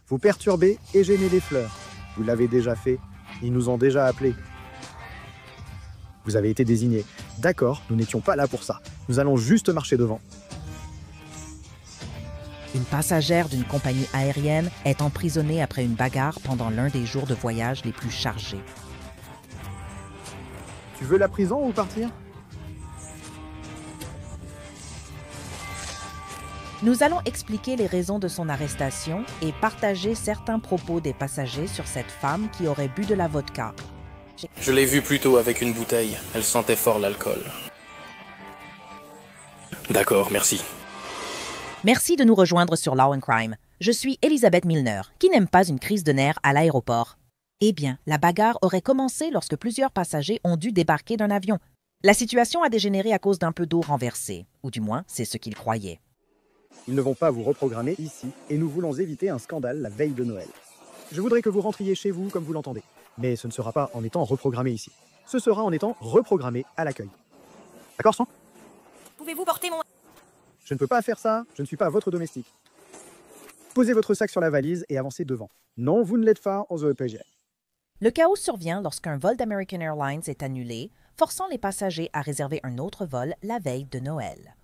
Vous perturbez et gênez les fleurs. Vous l'avez déjà fait. Ils nous ont déjà appelés. Vous avez été désigné. D'accord, nous n'étions pas là pour ça. Nous allons juste marcher devant. Une passagère d'une compagnie aérienne est emprisonnée après une bagarre pendant l'un des jours de voyage les plus chargés. Tu veux la prison ou partir? Nous allons expliquer les raisons de son arrestation et partager certains propos des passagers sur cette femme qui aurait bu de la vodka. Je l'ai vue plus tôt avec une bouteille. Elle sentait fort l'alcool. D'accord, merci. Merci de nous rejoindre sur Law and Crime. Je suis Elisabeth Milner, qui n'aime pas une crise de nerfs à l'aéroport. Eh bien, la bagarre aurait commencé lorsque plusieurs passagers ont dû débarquer d'un avion. La situation a dégénéré à cause d'un peu d'eau renversée, ou du moins, c'est ce qu'ils croyaient. Ils ne vont pas vous reprogrammer ici, et nous voulons éviter un scandale la veille de Noël. Je voudrais que vous rentriez chez vous comme vous l'entendez. Mais ce ne sera pas en étant reprogrammé ici. Ce sera en étant reprogrammé à l'accueil. D'accord, Sam? Pouvez-vous porter mon... Je ne peux pas faire ça, je ne suis pas votre domestique. Posez votre sac sur la valise et avancez devant. Non, vous ne l'êtes pas, on se PG. Le chaos survient lorsqu'un vol d'American Airlines est annulé, forçant les passagers à réserver un autre vol la veille de Noël.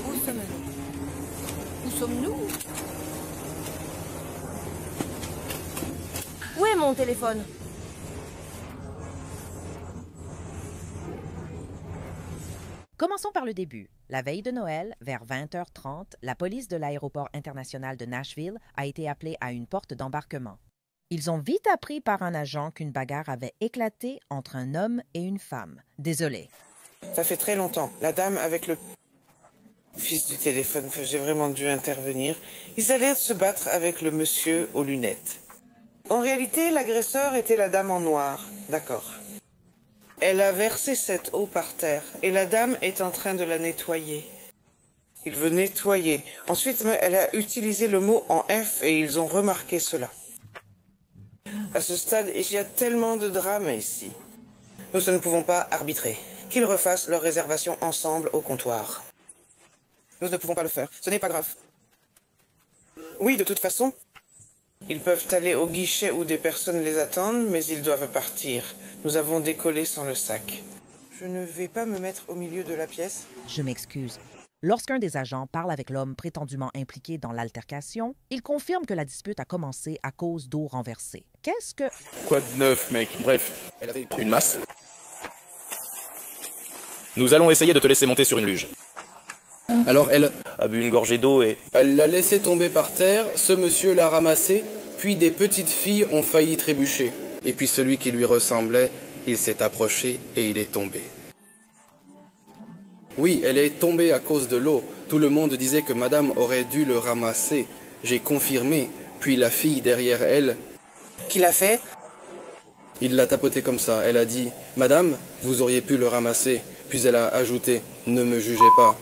Où sommes-nous? Où sommes-nous? Où est mon téléphone? Commençons par le début. La veille de Noël, vers 20h30, la police de l'aéroport international de Nashville a été appelée à une porte d'embarquement. Ils ont vite appris par un agent qu'une bagarre avait éclaté entre un homme et une femme. Désolé. Ça fait très longtemps. La dame avec le fils du téléphone, j'ai vraiment dû intervenir. Ils allaient se battre avec le monsieur aux lunettes. En réalité, l'agresseur était la dame en noir. D'accord. Elle a versé cette eau par terre et la dame est en train de la nettoyer. Il veut nettoyer. Ensuite, elle a utilisé le mot en F et ils ont remarqué cela. À ce stade, il y a tellement de drame ici. Nous ne pouvons pas arbitrer. Qu'ils refassent leur réservation ensemble au comptoir. Nous ne pouvons pas le faire. Ce n'est pas grave. Oui, de toute façon. Ils peuvent aller au guichet où des personnes les attendent, mais ils doivent partir. Nous avons décollé sans le sac. Je ne vais pas me mettre au milieu de la pièce. Je m'excuse. Lorsqu'un des agents parle avec l'homme prétendument impliqué dans l'altercation, il confirme que la dispute a commencé à cause d'eau renversée. Qu'est-ce que... Quoi de neuf, mec? Bref, elle avait une masse. Nous allons essayer de te laisser monter sur une luge. Alors elle A bu une gorgée d'eau et... Elle l'a laissé tomber par terre, ce monsieur l'a ramassé, puis des petites filles ont failli trébucher. Et puis celui qui lui ressemblait, il s'est approché et il est tombé. Oui, elle est tombée à cause de l'eau. Tout le monde disait que madame aurait dû le ramasser. J'ai confirmé, puis la fille derrière elle... Qui l'a fait? Il l'a tapoté comme ça. Elle a dit « Madame, vous auriez pu le ramasser ». Puis elle a ajouté « Ne me jugez pas ».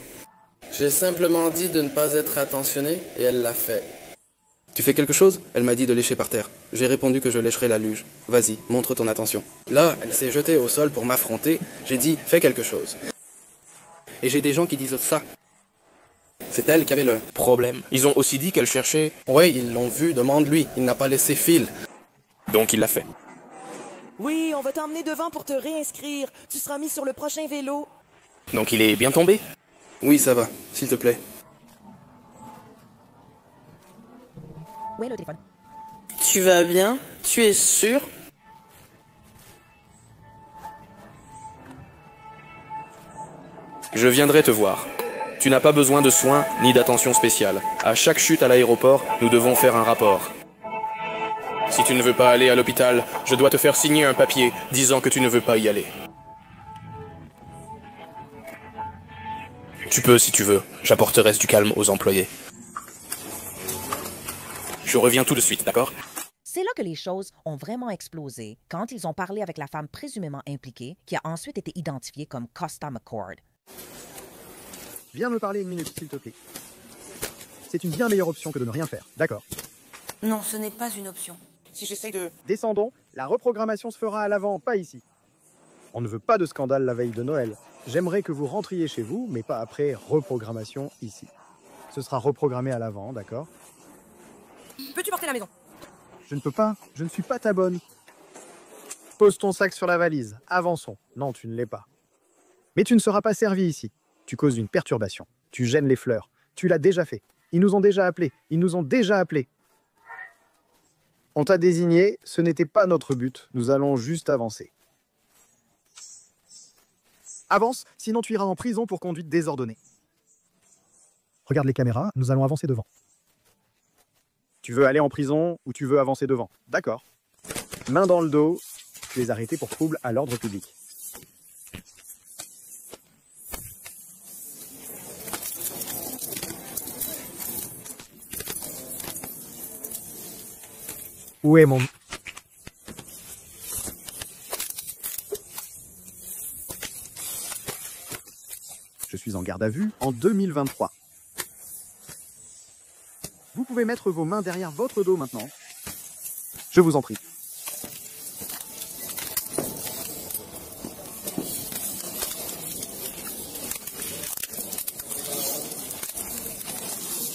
J'ai simplement dit de ne pas être attentionné et elle l'a fait. Tu fais quelque chose? Elle m'a dit de lécher par terre. J'ai répondu que je lécherais la luge. Vas-y, montre ton attention. Là, elle s'est jetée au sol pour m'affronter. J'ai dit, fais quelque chose. Et j'ai des gens qui disent ça. C'est elle qui avait le Problème. Ils ont aussi dit qu'elle cherchait... Ouais, ils l'ont vu, demande-lui. Il n'a pas laissé fil. Donc il l'a fait. Oui, on va t'emmener devant pour te réinscrire. Tu seras mis sur le prochain vélo. Donc il est bien tombé? Oui, ça va, s'il te plaît. Où est le téléphone? Tu vas bien? Tu es sûr? Je viendrai te voir. Tu n'as pas besoin de soins ni d'attention spéciale. À chaque chute à l'aéroport, nous devons faire un rapport. Si tu ne veux pas aller à l'hôpital, je dois te faire signer un papier disant que tu ne veux pas y aller. Tu peux si tu veux. J'apporterai du calme aux employés. Je reviens tout de suite, d'accord? C'est là que les choses ont vraiment explosé quand ils ont parlé avec la femme présumément impliquée, qui a ensuite été identifiée comme Costa McCord. Viens me parler une minute, s'il te plaît. C'est une bien meilleure option que de ne rien faire, d'accord? Non, ce n'est pas une option. Si j'essaye de... Descendons, la reprogrammation se fera à l'avant, pas ici. On ne veut pas de scandale la veille de Noël. j'aimerais que vous rentriez chez vous, mais pas après reprogrammation ici. Ce sera reprogrammé à l'avant, d'accord? Peux-tu porter la maison? Je ne peux pas, je ne suis pas ta bonne. Pose ton sac sur la valise, avançons. Non, tu ne l'es pas. Mais tu ne seras pas servi ici. Tu causes une perturbation. Tu gênes les fleurs. Tu l'as déjà fait. Ils nous ont déjà appelés. Ils nous ont déjà appelés. On t'a désigné, ce n'était pas notre but. Nous allons juste avancer. Avance, sinon tu iras en prison pour conduite désordonnée. Regarde les caméras, nous allons avancer devant. Tu veux aller en prison ou tu veux avancer devant? D'accord. Main dans le dos, tu es arrêté pour trouble à l'ordre public. Où est mon... Je suis en garde à vue en 2023. Vous pouvez mettre vos mains derrière votre dos maintenant. Je vous en prie.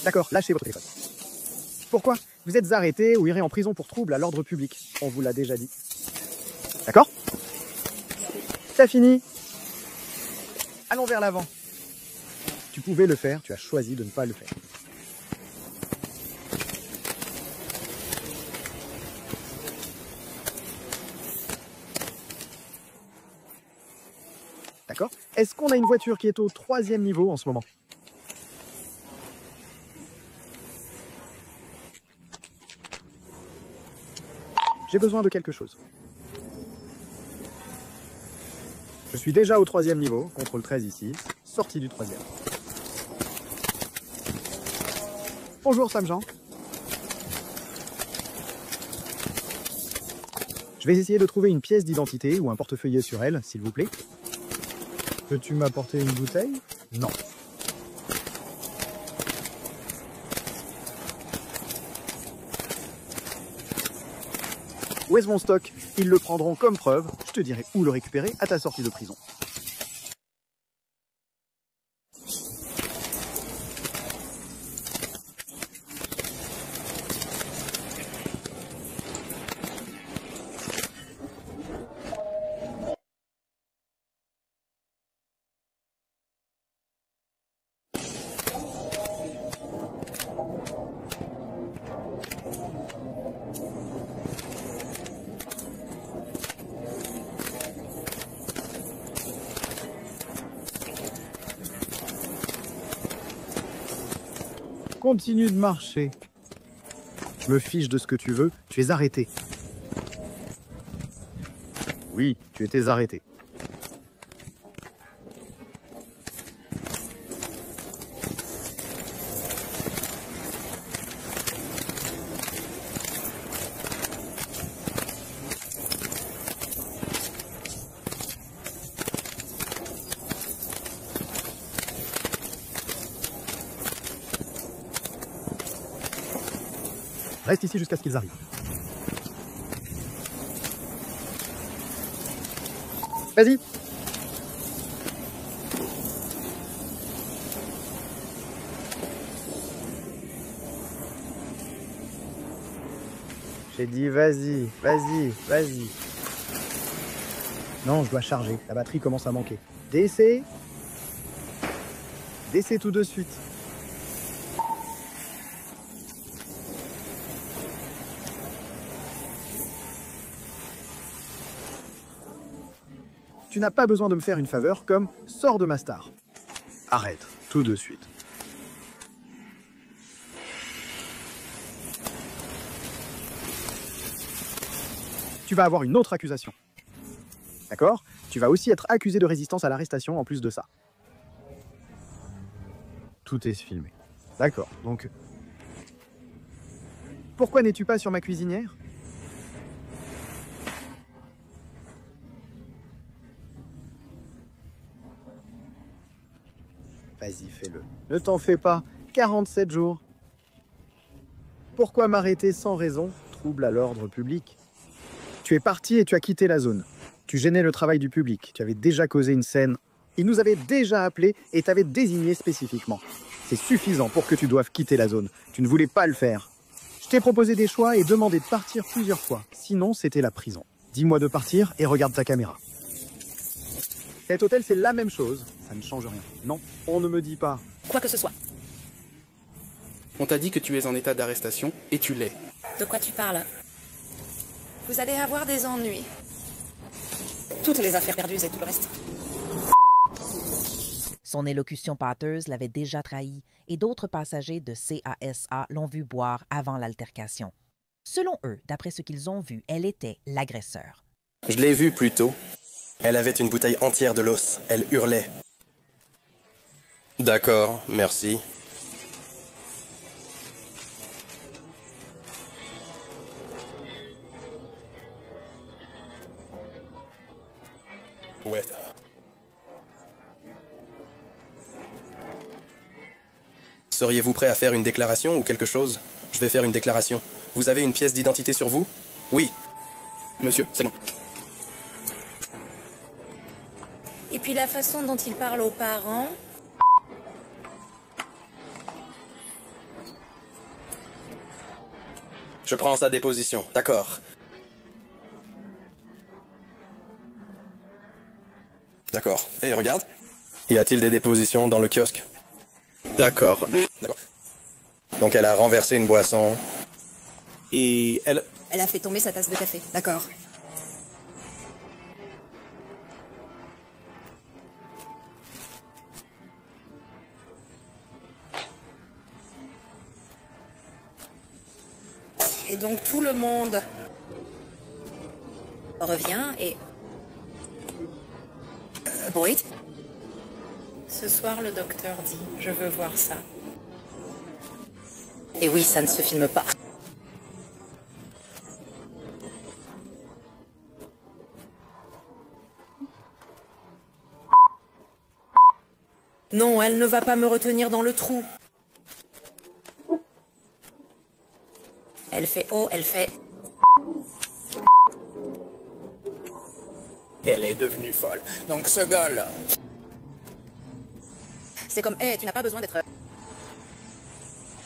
D'accord, lâchez votre téléphone. Pourquoi? Vous êtes arrêté ou irez en prison pour trouble à l'ordre public. On vous l'a déjà dit. D'accord? T'as fini? Allons vers l'avant. Tu pouvais le faire, tu as choisi de ne pas le faire. D'accord? Est-ce qu'on a une voiture qui est au 3e niveau en ce moment? J'ai besoin de quelque chose. Je suis déjà au 3e niveau, contrôle 13 ici, sortie du 3e. Bonjour Sam Jean. Je vais essayer de trouver une pièce d'identité ou un portefeuille sur elle, s'il vous plaît. Peux-tu m'apporter une bouteille? Non. Où est-ce mon stock? Ils le prendront comme preuve. Je te dirai où le récupérer à ta sortie de prison. Continue de marcher. Je me fiche de ce que tu veux, tu es arrêté. Oui, tu étais arrêté. Reste ici jusqu'à ce qu'ils arrivent. Vas-y. J'ai dit vas-y, vas-y, vas-y. Non, je dois charger. La batterie commence à manquer. Décès. Décès tout de suite. Tu n'as pas besoin de me faire une faveur comme « sors de ma star ». Arrête, tout de suite. Tu vas avoir une autre accusation. D'accord? Tu vas aussi être accusé de résistance à l'arrestation en plus de ça. Tout est filmé. D'accord, donc... Pourquoi n'es-tu pas sur ma cuisinière? Vas-y, fais-le. Ne t'en fais pas. 47 jours. Pourquoi m'arrêter sans raison? Trouble à l'ordre public. Tu es parti et tu as quitté la zone. Tu gênais le travail du public. Tu avais déjà causé une scène Il nous avait déjà appelé et t'avait désigné spécifiquement. C'est suffisant pour que tu doives quitter la zone. Tu ne voulais pas le faire. Je t'ai proposé des choix et demandé de partir plusieurs fois. Sinon, c'était la prison. Dis-moi de partir et regarde ta caméra. Cet hôtel, c'est la même chose. Ça ne change rien. Non, on ne me dit pas. Quoi que ce soit. On t'a dit que tu es en état d'arrestation, et tu l'es. De quoi tu parles? Vous allez avoir des ennuis. Toutes les affaires perdues et tout le reste. Son élocution pâteuse l'avait déjà trahi et d'autres passagers de CASA l'ont vu boire avant l'altercation. Selon eux, d'après ce qu'ils ont vu, elle était l'agresseur. Je l'ai vue plus tôt. Elle avait une bouteille entière de l'os. Elle hurlait. D'accord, merci. Ouais. Seriez-vous prêt à faire une déclaration ou quelque chose? Je vais faire une déclaration. Vous avez une pièce d'identité sur vous? Oui. Monsieur, c'est bon. Et puis la façon dont il parle aux parents... Je prends sa déposition. D'accord. D'accord. Et regarde. Y a-t-il des dépositions dans le kiosque? D'accord. D'accord. Donc elle a renversé une boisson. Et elle... Elle a fait tomber sa tasse de café, d'accord. Et donc tout le monde revient et... Boyd? Ce soir, le docteur dit, je veux voir ça. Et oui, ça ne se filme pas. Non, elle ne va pas me retenir dans le trou. Elle fait oh, elle fait... Elle est devenue folle. Donc ce gars-là... C'est comme, hé, tu n'as pas besoin d'être...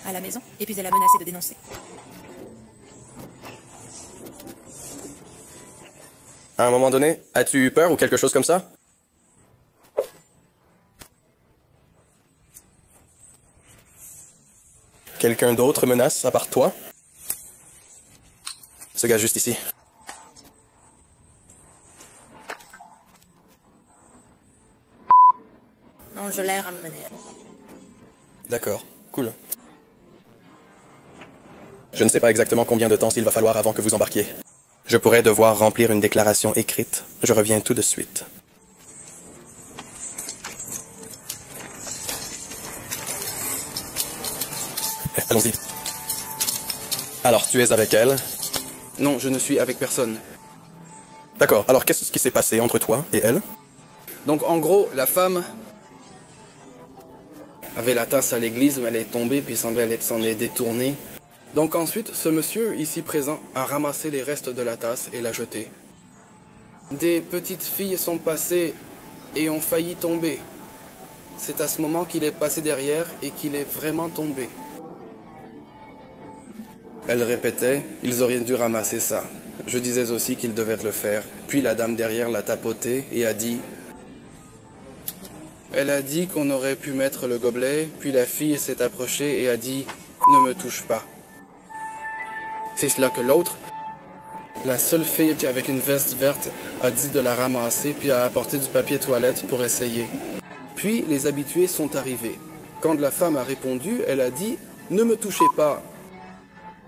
à la maison. Et puis elle a menacé de dénoncer. À un moment donné, as-tu eu peur ou quelque chose comme ça? Quelqu'un d'autre menace à part toi? Ce gars juste ici. Non, je l'ai ramené. D'accord, cool. Je ne sais pas exactement combien de temps il va falloir avant que vous embarquiez. Je pourrais devoir remplir une déclaration écrite. Je reviens tout de suite. Allons-y. Alors, tu es avec elle? Non, je ne suis avec personne. D'accord, alors qu'est-ce qui s'est passé entre toi et elle? Donc en gros, la femme avait la tasse à l'église où elle est tombée, puis semblait s'en est détournée. Donc ensuite, ce monsieur ici présent a ramassé les restes de la tasse et l'a jetée. Des petites filles sont passées et ont failli tomber. C'est à ce moment qu'il est passé derrière et qu'il est vraiment tombé. Elle répétait, ils auraient dû ramasser ça. Je disais aussi qu'ils devaient le faire. Puis la dame derrière l'a tapoté et a dit... Elle a dit qu'on aurait pu mettre le gobelet, puis la fille s'est approchée et a dit « Ne me touche pas ». C'est cela que l'autre, la seule fille qui avec une veste verte, a dit de la ramasser puis a apporté du papier toilette pour essayer. Puis les habitués sont arrivés. Quand la femme a répondu, elle a dit « Ne me touchez pas ».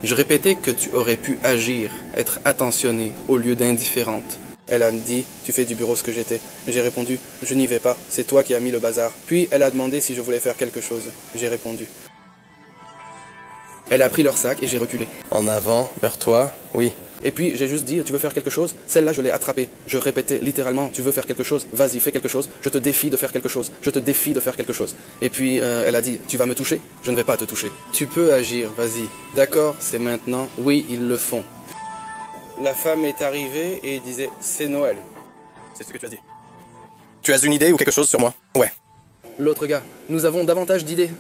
Je répétais que tu aurais pu agir, être attentionnée au lieu d'indifférente. Elle a dit, tu fais du bureau ce que j'étais. J'ai répondu, je n'y vais pas, c'est toi qui as mis le bazar. Puis elle a demandé si je voulais faire quelque chose. J'ai répondu. Elle a pris leur sac et j'ai reculé. En avant, vers toi, oui. Et puis j'ai juste dit, tu veux faire quelque chose? Celle-là, je l'ai attrapée. Je répétais littéralement, tu veux faire quelque chose? Vas-y, fais quelque chose. Je te défie de faire quelque chose. Je te défie de faire quelque chose. Et puis elle a dit, tu vas me toucher? Je ne vais pas te toucher. Tu peux agir, vas-y. D'accord, c'est maintenant. Oui, ils le font. La femme est arrivée et disait, c'est Noël. C'est ce que tu as dit. Tu as une idée ou quelque chose sur moi? Ouais. L'autre gars, nous avons davantage d'idées.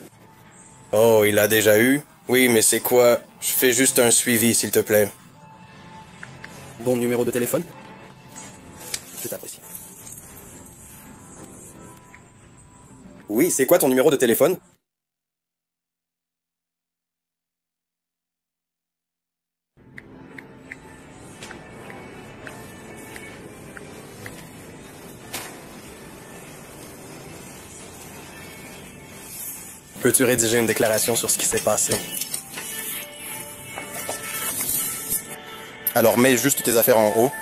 Oh, il l'a déjà eu? Oui, mais c'est quoi? Je fais juste un suivi, s'il te plaît. Bon numéro de téléphone? Je t'apprécie. Oui, c'est quoi ton numéro de téléphone? Peux-tu rédiger une déclaration sur ce qui s'est passé? Alors, mets juste tes affaires en haut.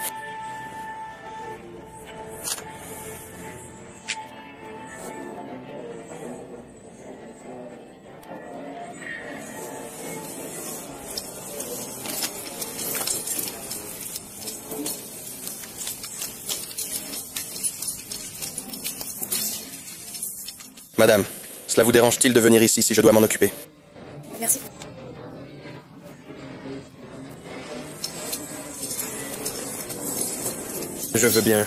Madame, cela vous dérange-t-il de venir ici si je dois m'en occuper? Merci. Je veux bien.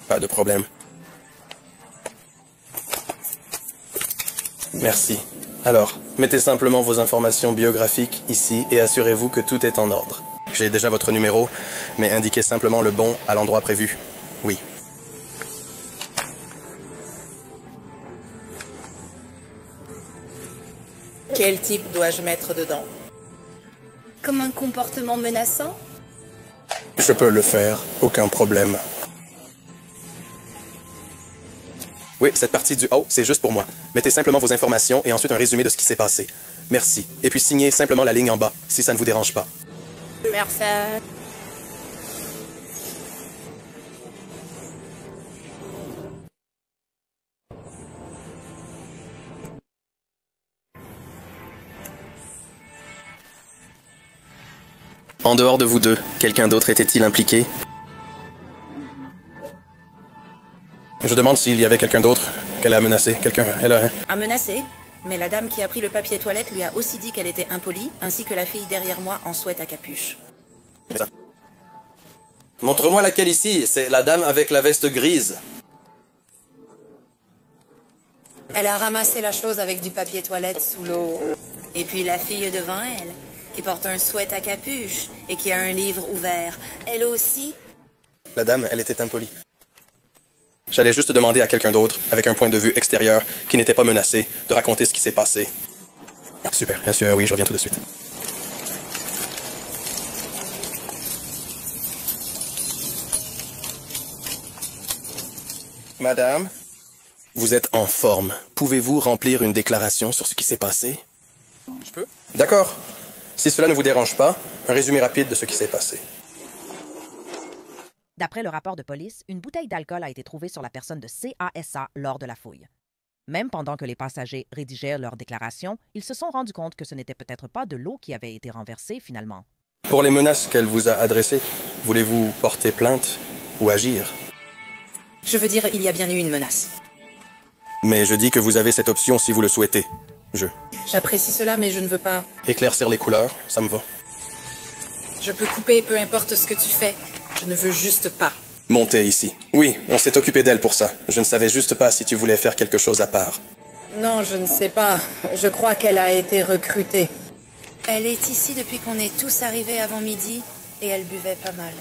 Pas de problème. Merci. Alors, mettez simplement vos informations biographiques ici et assurez-vous que tout est en ordre. J'ai déjà votre numéro, mais indiquez simplement le bon à l'endroit prévu. Oui. Quel type dois-je mettre dedans? Comme un comportement menaçant? Je peux le faire, aucun problème. Oui, cette partie du haut, c'est juste pour moi. Mettez simplement vos informations et ensuite un résumé de ce qui s'est passé. Merci. Et puis signez simplement la ligne en bas, si ça ne vous dérange pas. Merci. En dehors de vous deux, quelqu'un d'autre était-il impliqué? Je demande s'il y avait quelqu'un d'autre qu'elle a menacé. Quelqu'un, elle a... A menacé, mais la dame qui a pris le papier toilette lui a aussi dit qu'elle était impolie, ainsi que la fille derrière moi en sweat à capuche. Montre-moi laquelle ici. C'est la dame avec la veste grise. Elle a ramassé la chose avec du papier toilette sous l'eau. Et puis la fille devant elle, qui porte un sweat à capuche et qui a un livre ouvert, elle aussi. La dame, elle était impolie. J'allais juste demander à quelqu'un d'autre, avec un point de vue extérieur, qui n'était pas menacé, de raconter ce qui s'est passé. Super, bien sûr, oui, je reviens tout de suite. Madame, vous êtes en forme. Pouvez-vous remplir une déclaration sur ce qui s'est passé? Je peux? D'accord. Si cela ne vous dérange pas, un résumé rapide de ce qui s'est passé. D'après le rapport de police, une bouteille d'alcool a été trouvée sur la personne de CASA lors de la fouille. Même pendant que les passagers rédigeaient leur déclaration, ils se sont rendus compte que ce n'était peut-être pas de l'eau qui avait été renversée finalement. Pour les menaces qu'elle vous a adressées, voulez-vous porter plainte ou agir? Je veux dire, il y a bien eu une menace. Mais je dis que vous avez cette option si vous le souhaitez. J'apprécie cela, mais je ne veux pas. Éclaircir les couleurs, ça me va. Je peux couper, peu importe ce que tu fais. Je ne veux juste pas. Montez ici. Oui, on s'est occupé d'elle pour ça. Je ne savais juste pas si tu voulais faire quelque chose à part. Non, je ne sais pas. Je crois qu'elle a été recrutée. Elle est ici depuis qu'on est tous arrivés avant midi et elle buvait pas mal.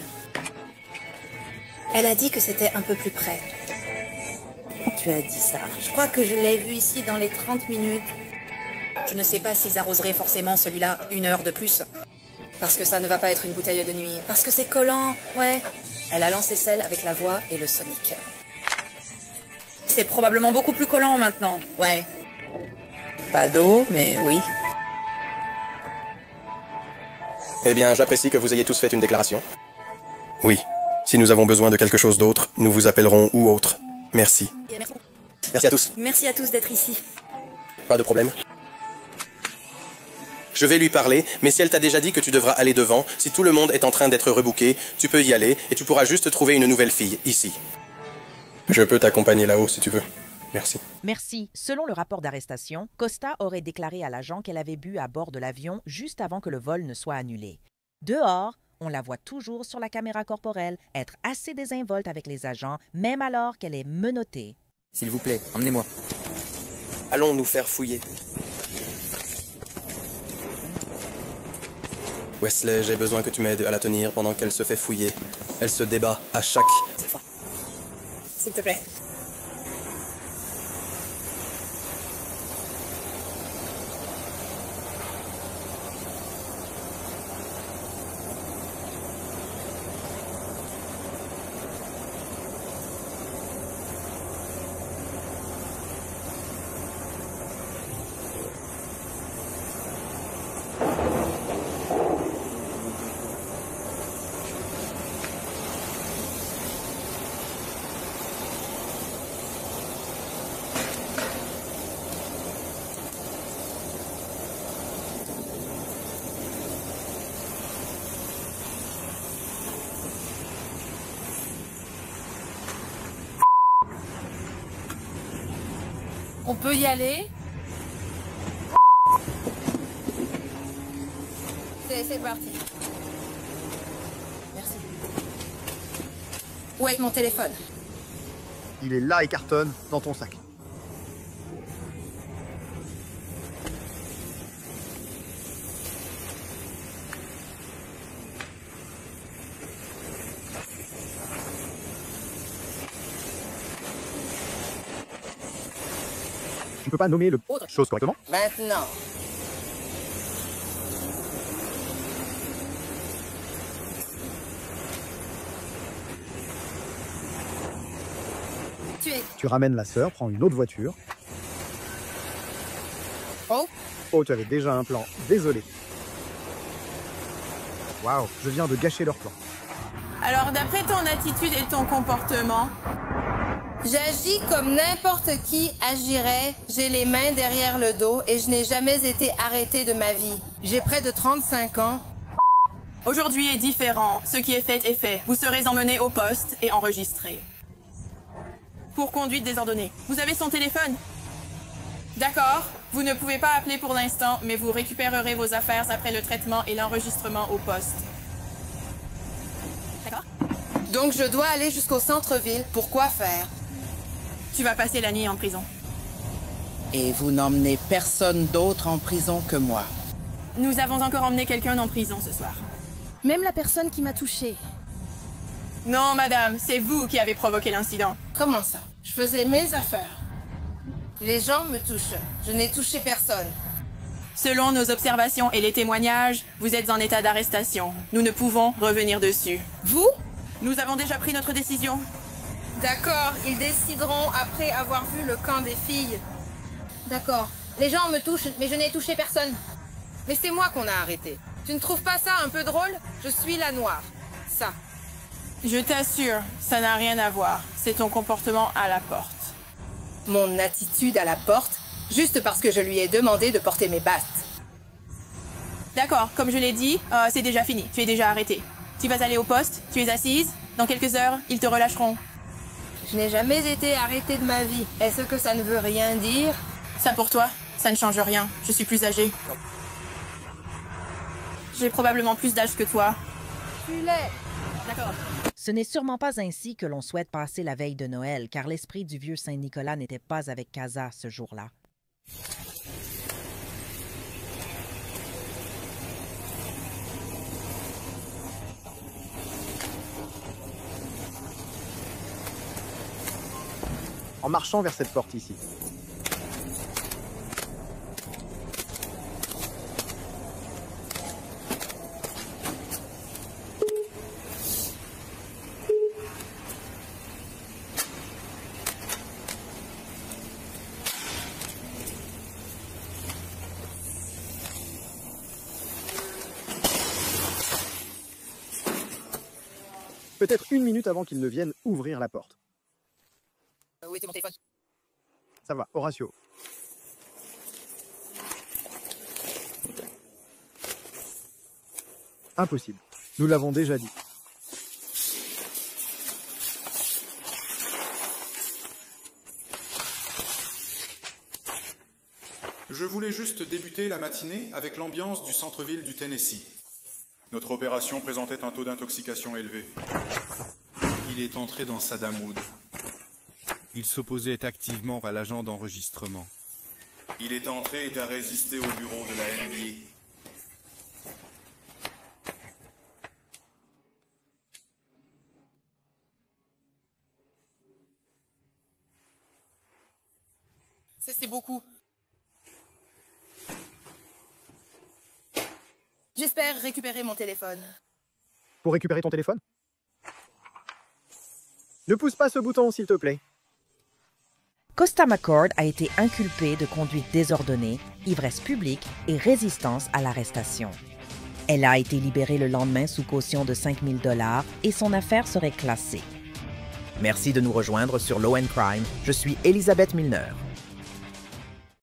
Elle a dit que c'était un peu plus près. Tu as dit ça. Je crois que je l'ai vue ici dans les 30 minutes. Je ne sais pas s'ils arroseraient forcément celui-là 1 heure de plus. Parce que ça ne va pas être une bouteille de nuit. Parce que c'est collant, ouais. Elle a lancé celle avec la voix et le sonic. C'est probablement beaucoup plus collant maintenant. Ouais. Pas d'eau, mais oui. Eh bien, j'apprécie que vous ayez tous fait une déclaration. Oui. Si nous avons besoin de quelque chose d'autre, nous vous appellerons ou autre. Merci. Merci à tous. Merci à tous d'être ici. Pas de problème. Je vais lui parler, mais si elle t'a déjà dit que tu devras aller devant, si tout le monde est en train d'être rebooké, tu peux y aller et tu pourras juste trouver une nouvelle fille, ici. Je peux t'accompagner là-haut si tu veux. Merci. Merci. Selon le rapport d'arrestation, Costa aurait déclaré à l'agent qu'elle avait bu à bord de l'avion juste avant que le vol ne soit annulé. Dehors, on la voit toujours sur la caméra corporelle être assez désinvolte avec les agents, même alors qu'elle est menottée. S'il vous plaît, emmenez-moi. Allons nous faire fouiller. Wesley, j'ai besoin que tu m'aides à la tenir pendant qu'elle se fait fouiller. Elle se débat à chaque... S'il te plaît. On peut y aller? C'est parti. Merci. Où est mon téléphone? Il est là et cartonne dans ton sac. Tu peux pas nommer le chose correctement? Maintenant. Tu ramènes la sœur, prends une autre voiture. Oh. Oh, tu avais déjà un plan. Désolé. Waouh, je viens de gâcher leur plan. Alors, d'après ton attitude et ton comportement, J'agis comme n'importe qui agirait. J'ai les mains derrière le dos et je n'ai jamais été arrêtée de ma vie. J'ai près de 35 ans. aujourd'hui est différent. Ce qui est fait est fait. Vous serez emmené au poste et enregistré. Pour conduite désordonnée. Vous avez son téléphone? D'accord. Vous ne pouvez pas appeler pour l'instant, mais vous récupérerez vos affaires après le traitement et l'enregistrement au poste. D'accord? Donc je dois aller jusqu'au centre-ville. Pourquoi faire? Tu vas passer la nuit en prison. Et vous n'emmenez personne d'autre en prison que moi. Nous avons encore emmené quelqu'un en prison ce soir. Même la personne qui m'a touchée. Non, madame, c'est vous qui avez provoqué l'incident. Comment ça? Je faisais mes affaires. Les gens me touchent. Je n'ai touché personne. Selon nos observations et les témoignages, vous êtes en état d'arrestation. Nous ne pouvons revenir dessus. Vous? Nous avons déjà pris notre décision. D'accord, ils décideront après avoir vu le camp des filles. D'accord. Les gens me touchent, mais je n'ai touché personne. Mais c'est moi qu'on a arrêté. Tu ne trouves pas ça un peu drôle? Je suis la noire. Ça. Je t'assure, ça n'a rien à voir. C'est ton comportement à la porte. Mon attitude à la porte, juste parce que je lui ai demandé de porter mes bastes. D'accord, comme je l'ai dit, c'est déjà fini. Tu es déjà arrêté. Tu vas aller au poste, tu es assise. Dans quelques heures, ils te relâcheront. Je n'ai jamais été arrêtée de ma vie. Est-ce que ça ne veut rien dire? Ça pour toi, ça ne change rien. Je suis plus âgée. J'ai probablement plus d'âge que toi. Tu l'es. D'accord. Ce n'est sûrement pas ainsi que l'on souhaite passer la veille de Noël, car l'esprit du vieux Saint-Nicolas n'était pas avec Casa ce jour-là. En marchant vers cette porte ici. Peut-être une minute avant qu'ils ne viennent ouvrir la porte. Où était mon téléphone? Ça va, Horatio. Impossible. Nous l'avons déjà dit. Je voulais juste débuter la matinée avec l'ambiance du centre-ville du Tennessee. Notre opération présentait un taux d'intoxication élevé. Il est entré dans Saddam Wood. Il s'opposait activement à l'agent d'enregistrement. Il est entré et a résisté au bureau de la NBA. C'est beaucoup. J'espère récupérer mon téléphone. Pour récupérer ton téléphone? Ne pousse pas ce bouton, s'il te plaît. Costa McCord a été inculpée de conduite désordonnée, ivresse publique et résistance à l'arrestation. Elle a été libérée le lendemain sous caution de 5 000 $ et son affaire serait classée. Merci de nous rejoindre sur Law & Crime. Je suis Elisabeth Milner.